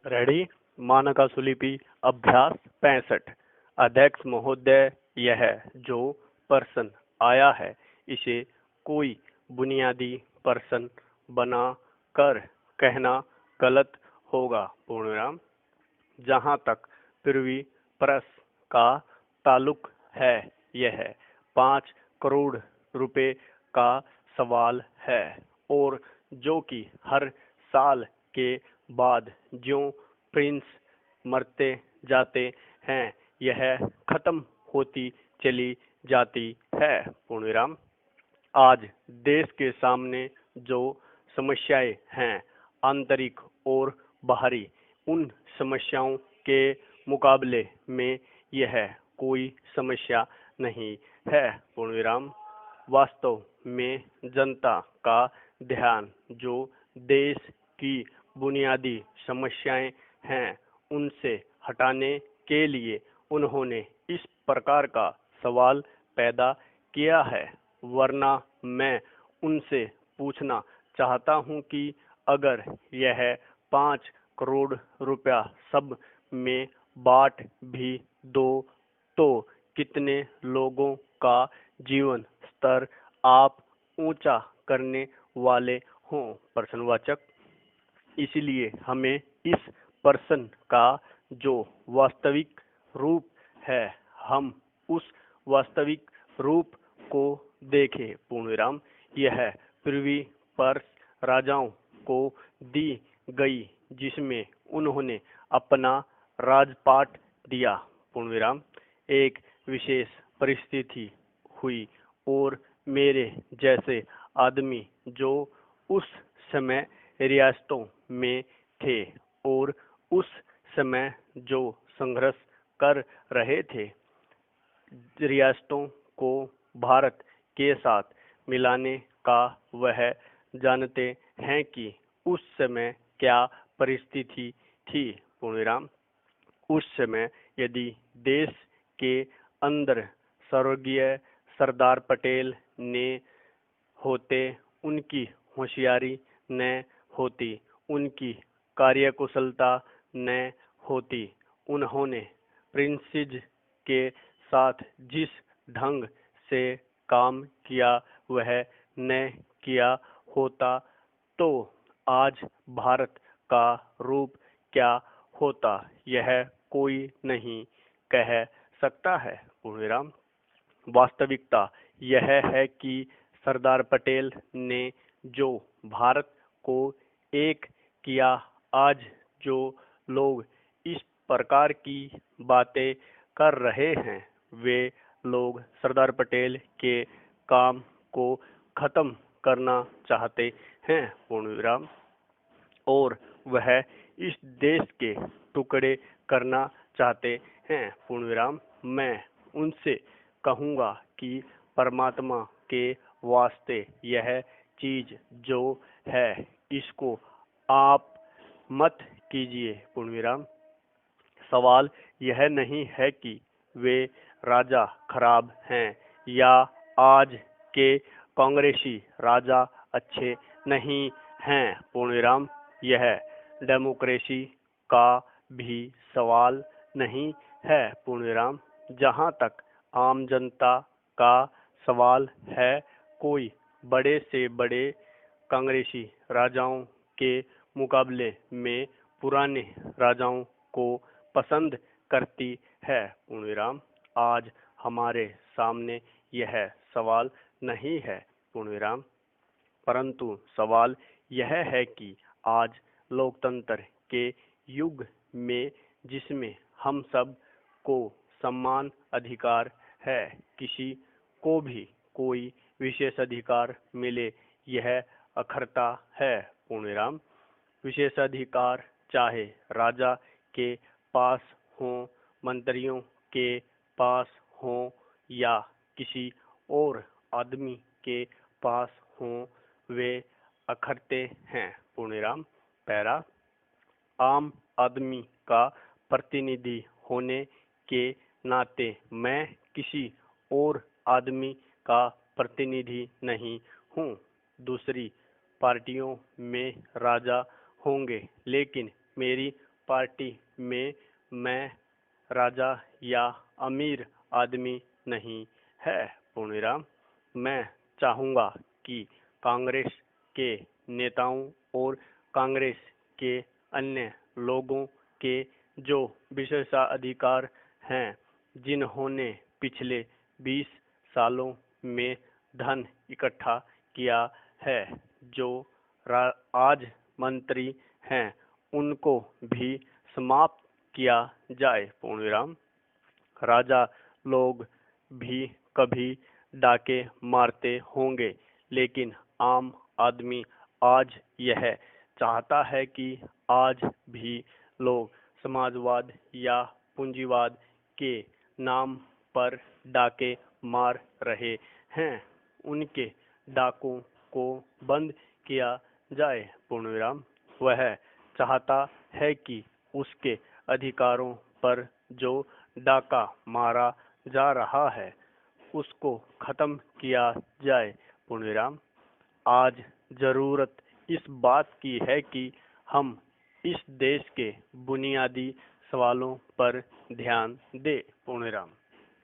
Ready. मानका सुलिपि अभ्यास 65। अध्यक्ष महोदय, यह जो प्रश्न आया है इसे कोई बुनियादी प्रश्न बना कर कहना गलत होगा। पूर्णविराम। जहाँ तक पृथ्वी प्रश्न का ताल्लुक है, यह 5 करोड़ रुपए का सवाल है और जो कि हर साल के बाद ज्यों प्रिंस मरते जाते हैं यह खत्म होती चली जाती है। पूर्णविराम। आज देश के सामने जो समस्याएं हैं, आंतरिक और बाहरी, उन समस्याओं के मुकाबले में यह कोई समस्या नहीं है। पूर्णविराम। वास्तव में जनता का ध्यान जो देश की बुनियादी समस्याएं हैं उनसे हटाने के लिए उन्होंने इस प्रकार का सवाल पैदा किया है। वरना मैं उनसे पूछना चाहता हूं कि अगर यह 5 करोड़ रुपया सब में बांट भी दो तो कितने लोगों का जीवन स्तर आप ऊंचा करने वाले हों। प्रश्नवाचक। इसलिए हमें इस प्रश्न का जो वास्तविक रूप है हम उस वास्तविक रूप को देखें। पूर्णविराम। यह पृथ्वी पर राजाओं को दी गई जिसमें उन्होंने अपना राजपाट दिया। पूर्णविराम। एक विशेष परिस्थिति हुई और मेरे जैसे आदमी जो उस समय रियासतों में थे और उस समय जो संघर्ष कर रहे थे रियासतों को भारत के साथ मिलाने का, वह जानते हैं कि उस समय क्या परिस्थिति थी। पूर्णविराम। उस समय यदि देश के अंदर स्वर्गीय सरदार पटेल ने होते, उनकी होशियारी न होती, उनकी कार्यकुशलता न होती, उन्होंने प्रिंसेस के साथ जिस ढंग से काम किया वह न किया होता तो आज भारत का रूप क्या होता यह कोई नहीं कह सकता है। पूर्णविराम। वास्तविकता यह है कि सरदार पटेल ने जो भारत को एक किया, आज जो लोग इस प्रकार की बातें कर रहे हैं वे लोग सरदार पटेल के काम को खत्म करना चाहते हैं। पूर्णविराम। और वह इस देश के टुकड़े करना चाहते हैं। पूर्णविराम। मैं उनसे कहूँगा कि परमात्मा के वास्ते यह चीज जो है इसको आप मत कीजिए। पूर्णविराम। सवाल यह नहीं है कि वे राजा खराब हैं या आज के कांग्रेसी राजा अच्छे नहीं हैं। पूर्णविराम। यह डेमोक्रेसी का भी सवाल नहीं है। पूर्णविराम। जहाँ तक आम जनता का सवाल है, कोई बड़े से बड़े कांग्रेसी राजाओं के मुकाबले में पुराने राजाओं को पसंद करती है। पूर्णविराम। आज हमारे सामने यह सवाल नहीं है। पूर्णविराम। परंतु सवाल यह है कि आज लोकतंत्र के युग में जिसमें हम सब को समान अधिकार है, किसी को भी कोई विशेष अधिकार मिले यह अखरता है। पूर्णविराम। विशेषाधिकार चाहे राजा के पास हों, मंत्रियों के पास हों या किसी और आदमी के पास हों, वे अखरते हैं। पूर्णविराम। पैरा। आम आदमी का प्रतिनिधि होने के नाते मैं किसी और आदमी का प्रतिनिधि नहीं हूँ। दूसरी पार्टियों में राजा होंगे लेकिन मेरी पार्टी में मैं राजा या अमीर आदमी नहीं है। पूर्णविराम। मैं चाहूँगा कि कांग्रेस के नेताओं और कांग्रेस के अन्य लोगों के जो विशेषाधिकार हैं, जिन्होंने पिछले 20 सालों में धन इकट्ठा किया है, जो आज मंत्री हैं, उनको भी समाप्त किया जाए। पूर्णविराम। राजा लोग भी कभी डाके मारते होंगे, लेकिन आम आदमी आज यह चाहता है कि आज भी लोग समाजवाद या पूंजीवाद के नाम पर डाके मार रहे हैं। उनके डाकों को बंद किया जाए। पूर्णविराम। वह चाहता है कि उसके अधिकारों पर जो डाका मारा जा रहा है, उसको खत्म किया जाए। पूर्णविराम। आज जरूरत इस बात की है कि हम इस देश के बुनियादी सवालों पर ध्यान दें। पूर्णविराम।